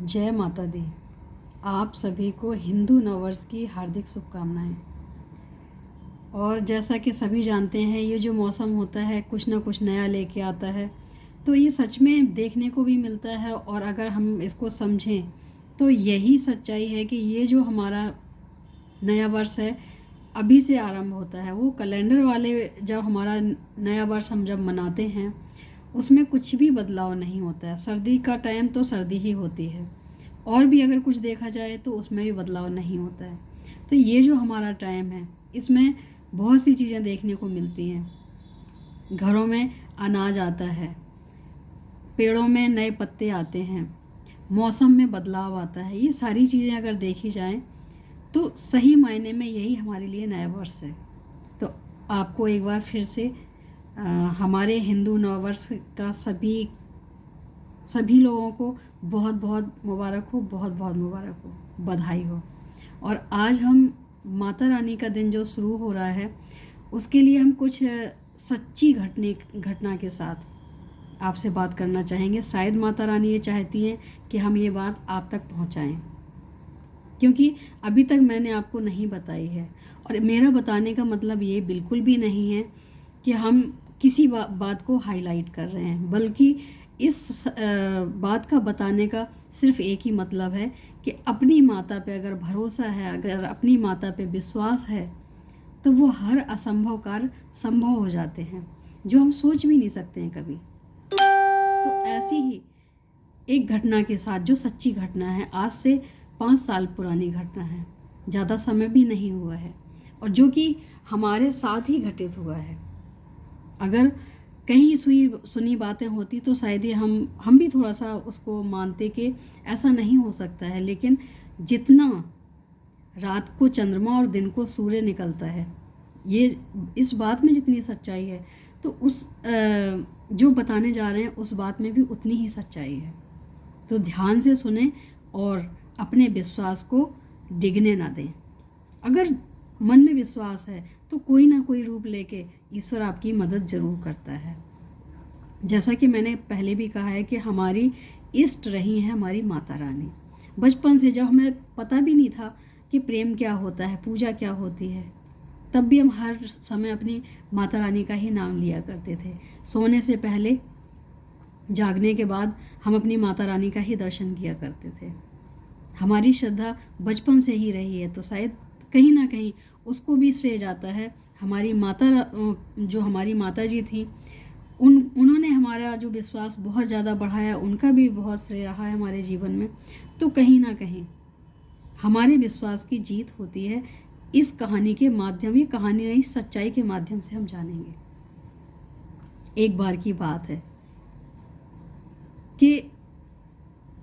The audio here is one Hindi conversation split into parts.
जय माता दी। आप सभी को हिंदू नववर्ष की हार्दिक शुभकामनाएं। और जैसा कि सभी जानते हैं, ये जो मौसम होता है कुछ ना कुछ नया लेके आता है, तो ये सच में देखने को भी मिलता है। और अगर हम इसको समझें तो यही सच्चाई है कि ये जो हमारा नया वर्ष है अभी से आरंभ होता है। वो कैलेंडर वाले जब हमारा नया वर्ष हम जब मनाते हैं उसमें कुछ भी बदलाव नहीं होता है। सर्दी का टाइम तो सर्दी ही होती है, और भी अगर कुछ देखा जाए तो उसमें भी बदलाव नहीं होता है। तो ये जो हमारा टाइम है इसमें बहुत सी चीज़ें देखने को मिलती हैं। घरों में अनाज आता है, पेड़ों में नए पत्ते आते हैं, मौसम में बदलाव आता है। ये सारी चीज़ें अगर देखी जाएं तो सही मायने में यही हमारे लिए नया वर्ष है। तो आपको एक बार फिर से हमारे हिंदू नववर्ष का सभी लोगों को बहुत बहुत मुबारक हो, बहुत बहुत मुबारक हो, बधाई हो। और आज हम माता रानी का दिन जो शुरू हो रहा है उसके लिए हम कुछ सच्ची घटना के साथ आपसे बात करना चाहेंगे। शायद माता रानी ये चाहती हैं कि हम ये बात आप तक पहुंचाएं, क्योंकि अभी तक मैंने आपको नहीं बताई है। और मेरा बताने का मतलब ये बिल्कुल भी नहीं है कि हम किसी बात को हाईलाइट कर रहे हैं, बल्कि इस बात का बताने का सिर्फ एक ही मतलब है कि अपनी माता पे अगर भरोसा है, अगर अपनी माता पे विश्वास है, तो वो हर असंभव कार्य संभव हो जाते हैं जो हम सोच भी नहीं सकते हैं कभी। तो ऐसी ही एक घटना के साथ, जो सच्ची घटना है, आज से 5 साल पुरानी घटना है, ज़्यादा समय भी नहीं हुआ है, और जो कि हमारे साथ ही घटित हुआ है। अगर कहीं सुनी बातें होती तो शायद ही हम भी थोड़ा सा उसको मानते कि ऐसा नहीं हो सकता है। लेकिन जितना रात को चंद्रमा और दिन को सूर्य निकलता है, ये इस बात में जितनी सच्चाई है, तो उस जो बताने जा रहे हैं उस बात में भी उतनी ही सच्चाई है। तो ध्यान से सुने और अपने विश्वास को डिगने ना दें। अगर मन में विश्वास है तो कोई ना कोई रूप लेके ईश्वर आपकी मदद ज़रूर करता है। जैसा कि मैंने पहले भी कहा है कि हमारी इष्ट रही है हमारी माता रानी। बचपन से जब हमें पता भी नहीं था कि प्रेम क्या होता है, पूजा क्या होती है, तब भी हम हर समय अपनी माता रानी का ही नाम लिया करते थे। सोने से पहले, जागने के बाद हम अपनी माता रानी का ही दर्शन किया करते थे। हमारी श्रद्धा बचपन से ही रही है, तो शायद कहीं ना कहीं उसको भी श्रेय जाता है। हमारी माता, जो हमारी माता जी थी, उन्होंने हमारा जो विश्वास बहुत ज़्यादा बढ़ाया, उनका भी बहुत श्रेय रहा है हमारे जीवन में। तो कहीं ना कहीं हमारे विश्वास की जीत होती है। इस कहानी के माध्यम, ये कहानी नहीं, सच्चाई के माध्यम से हम जानेंगे। एक बार की बात है कि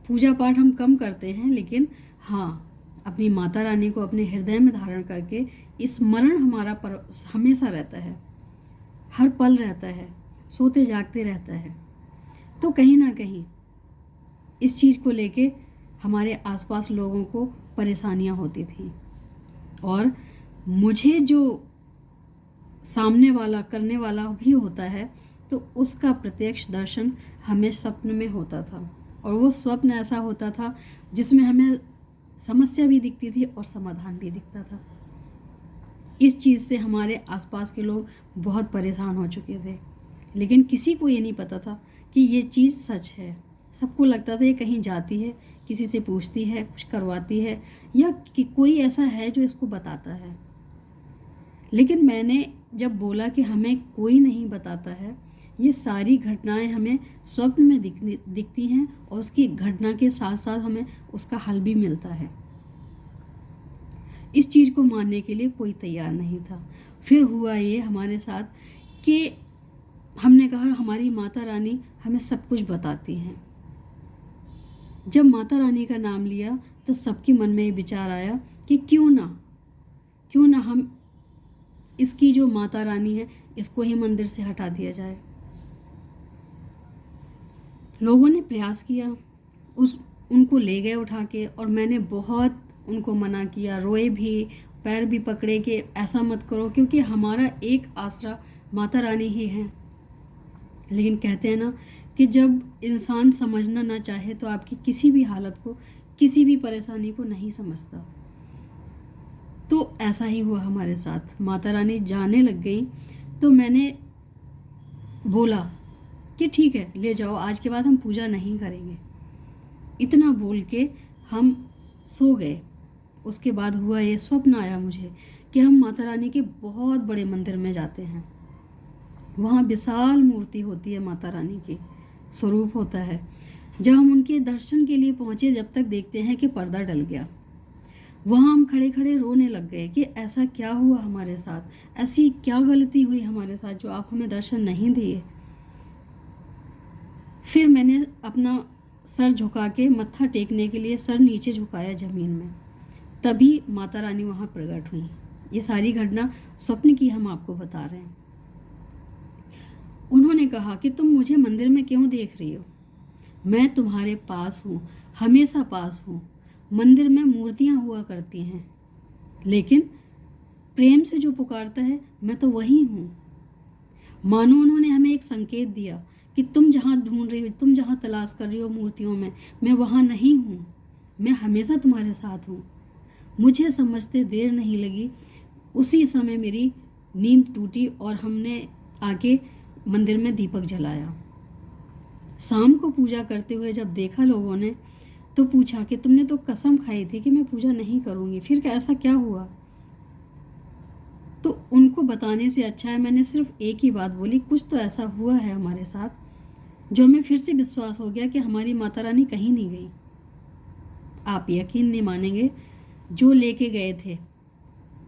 पूजा पाठ हम कम करते हैं, लेकिन हाँ, अपनी माता रानी को अपने हृदय में धारण करके स्मरण हमारा हमेशा रहता है, हर पल रहता है, सोते जागते रहता है। तो कहीं ना कहीं इस चीज़ को लेके हमारे आसपास लोगों को परेशानियां होती थी, और मुझे जो सामने वाला करने वाला भी होता है तो उसका प्रत्यक्ष दर्शन हमें स्वप्न में होता था। और वो स्वप्न ऐसा होता था जिसमें हमें समस्या भी दिखती थी और समाधान भी दिखता था। इस चीज़ से हमारे आसपास के लोग बहुत परेशान हो चुके थे, लेकिन किसी को ये नहीं पता था कि ये चीज़ सच है। सबको लगता था ये कहीं जाती है, किसी से पूछती है, कुछ करवाती है, या कि कोई ऐसा है जो इसको बताता है। लेकिन मैंने जब बोला कि हमें कोई नहीं बताता है, ये सारी घटनाएं हमें स्वप्न में दिखती हैं, और उसकी घटना के साथ साथ हमें उसका हल भी मिलता है। इस चीज़ को मानने के लिए कोई तैयार नहीं था। फिर हुआ ये हमारे साथ कि हमने कहा हमारी माता रानी हमें सब कुछ बताती हैं। जब माता रानी का नाम लिया तो सबके मन में ये विचार आया कि क्यों ना हम इसकी जो माता रानी है इसको ही मंदिर से हटा दिया जाए। लोगों ने प्रयास किया, उनको ले गए उठा के, और मैंने बहुत उनको मना किया, रोए भी, पैर भी पकड़े कि ऐसा मत करो, क्योंकि हमारा एक आसरा माता रानी ही है। लेकिन कहते हैं ना कि जब इंसान समझना ना चाहे तो आपकी किसी भी हालत को, किसी भी परेशानी को नहीं समझता। तो ऐसा ही हुआ हमारे साथ। माता रानी जाने लग गई तो मैंने बोला कि ठीक है, ले जाओ, आज के बाद हम पूजा नहीं करेंगे। इतना बोल के हम सो गए। उसके बाद हुआ ये, स्वप्न आया मुझे कि हम माता रानी के बहुत बड़े मंदिर में जाते हैं। वहाँ विशाल मूर्ति होती है, माता रानी की स्वरूप होता है। जब हम उनके दर्शन के लिए पहुँचे, जब तक देखते हैं कि पर्दा डल गया। वहाँ हम खड़े खड़े रोने लग गए कि ऐसा क्या हुआ हमारे साथ, ऐसी क्या गलती हुई हमारे साथ जो आप हमें दर्शन नहीं दिए। फिर मैंने अपना सर झुका के, मत्था टेकने के लिए सर नीचे झुकाया ज़मीन में, तभी माता रानी वहाँ प्रकट हुई। ये सारी घटना स्वप्न की हम आपको बता रहे हैं। उन्होंने कहा कि तुम मुझे मंदिर में क्यों देख रही हो, मैं तुम्हारे पास हूँ, हमेशा पास हूँ। मंदिर में मूर्तियाँ हुआ करती हैं, लेकिन प्रेम से जो पुकारता है मैं तो वही हूँ। मानो उन्होंने हमें एक संकेत दिया कि तुम जहाँ ढूंढ रही हो, तुम जहाँ तलाश कर रही हो मूर्तियों में, मैं वहाँ नहीं हूँ, मैं हमेशा तुम्हारे साथ हूँ। मुझे समझते देर नहीं लगी, उसी समय मेरी नींद टूटी और हमने आके मंदिर में दीपक जलाया। शाम को पूजा करते हुए जब देखा लोगों ने, तो पूछा कि तुमने तो कसम खाई थी कि मैं पूजा नहीं करूँगी, फिर ऐसा क्या हुआ। तो उनको बताने से अच्छा है मैंने सिर्फ एक ही बात बोली, कुछ तो ऐसा हुआ है हमारे साथ जो हमें फिर से विश्वास हो गया कि हमारी माता रानी कहीं नहीं गई। आप यकीन नहीं मानेंगे, जो लेके गए थे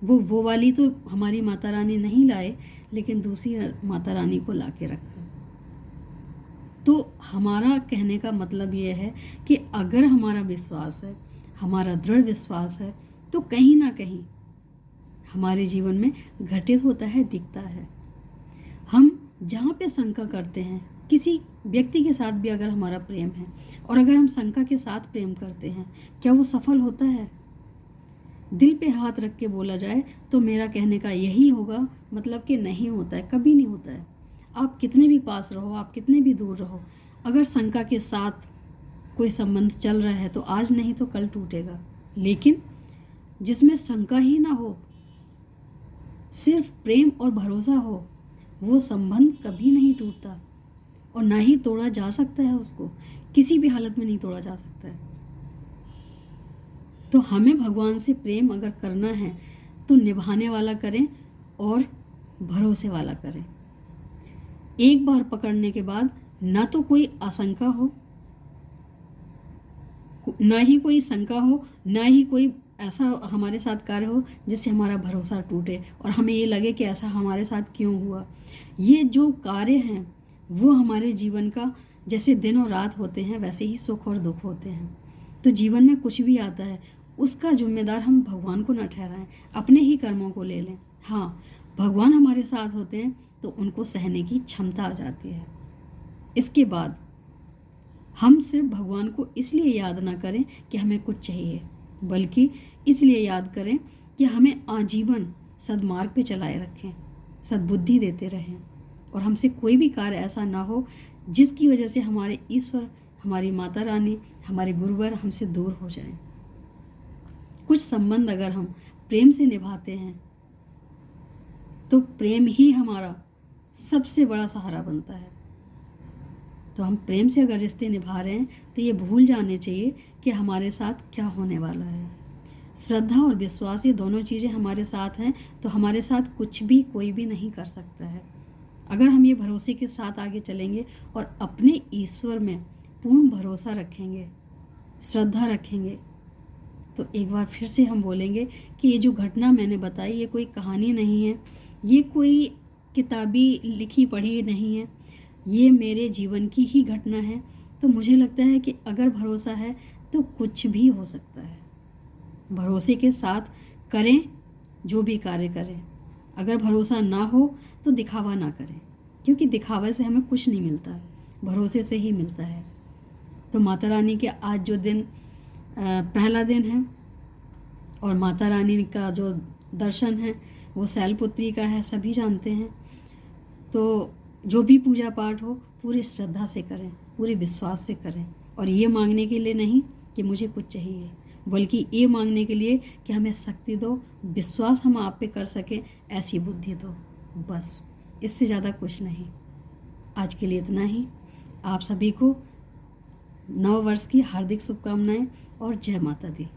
वो वाली तो हमारी माता रानी नहीं लाए, लेकिन दूसरी माता रानी को ला के रखा। तो हमारा कहने का मतलब ये है कि अगर हमारा विश्वास है, हमारा दृढ़ विश्वास है, तो कहीं ना कहीं हमारे जीवन में घटित होता है, दिखता है। हम जहाँ पे शंका करते हैं, किसी व्यक्ति के साथ भी अगर हमारा प्रेम है और अगर हम शंका के साथ प्रेम करते हैं, क्या वो सफल होता है? दिल पे हाथ रख के बोला जाए तो मेरा कहने का यही होगा, मतलब कि नहीं होता है, कभी नहीं होता है। आप कितने भी पास रहो, आप कितने भी दूर रहो, अगर शंका के साथ कोई संबंध चल रहा है तो आज नहीं तो कल टूटेगा। लेकिन जिसमें शंका ही ना हो, सिर्फ प्रेम और भरोसा हो, वो संबंध कभी नहीं टूटता और ना ही तोड़ा जा सकता है। उसको किसी भी हालत में नहीं तोड़ा जा सकता है। तो हमें भगवान से प्रेम अगर करना है तो निभाने वाला करें और भरोसे वाला करें। एक बार पकड़ने के बाद ना तो कोई आशंका हो, ना ही कोई शंका हो, ना ही कोई ऐसा हमारे साथ कार्य हो जिससे हमारा भरोसा टूटे और हमें ये लगे कि ऐसा हमारे साथ क्यों हुआ। ये जो कार्य हैं वो हमारे जीवन का जैसे दिन और रात होते हैं, वैसे ही सुख और दुख होते हैं। तो जीवन में कुछ भी आता है, उसका जिम्मेदार हम भगवान को न ठहराएं, अपने ही कर्मों को ले लें। हाँ, भगवान हमारे साथ होते हैं तो उनको सहने की क्षमता आ जाती है। इसके बाद हम सिर्फ भगवान को इसलिए याद ना करें कि हमें कुछ चाहिए, बल्कि इसलिए याद करें कि हमें आजीवन सद्मार्ग पे चलाए रखें, सद्बुद्धि देते रहें और हमसे कोई भी कार्य ऐसा ना हो जिसकी वजह से हमारे ईश्वर, हमारी माता रानी, हमारे गुरुवर हमसे दूर हो जाएं। कुछ संबंध अगर हम प्रेम से निभाते हैं तो प्रेम ही हमारा सबसे बड़ा सहारा बनता है। तो हम प्रेम से अगर रिश्ते निभा रहे हैं तो ये भूल जाने चाहिए कि हमारे साथ क्या होने वाला है। श्रद्धा और विश्वास, ये दोनों चीज़ें हमारे साथ हैं तो हमारे साथ कुछ भी कोई भी नहीं कर सकता है। अगर हम ये भरोसे के साथ आगे चलेंगे और अपने ईश्वर में पूर्ण भरोसा रखेंगे, श्रद्धा रखेंगे, तो एक बार फिर से हम बोलेंगे कि ये जो घटना मैंने बताई ये कोई कहानी नहीं है, ये कोई किताबी लिखी पढ़ी नहीं है, ये मेरे जीवन की ही घटना है। तो मुझे लगता है कि अगर भरोसा है तो कुछ भी हो सकता है। भरोसे के साथ करें जो भी कार्य करें। अगर भरोसा ना हो तो दिखावा ना करें, क्योंकि दिखावे से हमें कुछ नहीं मिलता है, भरोसे से ही मिलता है। तो माता रानी के आज जो दिन पहला दिन है और माता रानी का जो दर्शन है वो शैलपुत्री का है, सभी जानते हैं। तो जो भी पूजा पाठ हो पूरी श्रद्धा से करें। पूरे विश्वास से करें, और ये मांगने के लिए नहीं कि मुझे कुछ चाहिए, बल्कि ये मांगने के लिए कि हमें शक्ति दो, विश्वास हम आप पे कर सकें, ऐसी बुद्धि दो। बस इससे ज़्यादा कुछ नहीं। आज के लिए इतना ही। आप सभी को नव वर्ष की हार्दिक शुभकामनाएं और जय माता दी।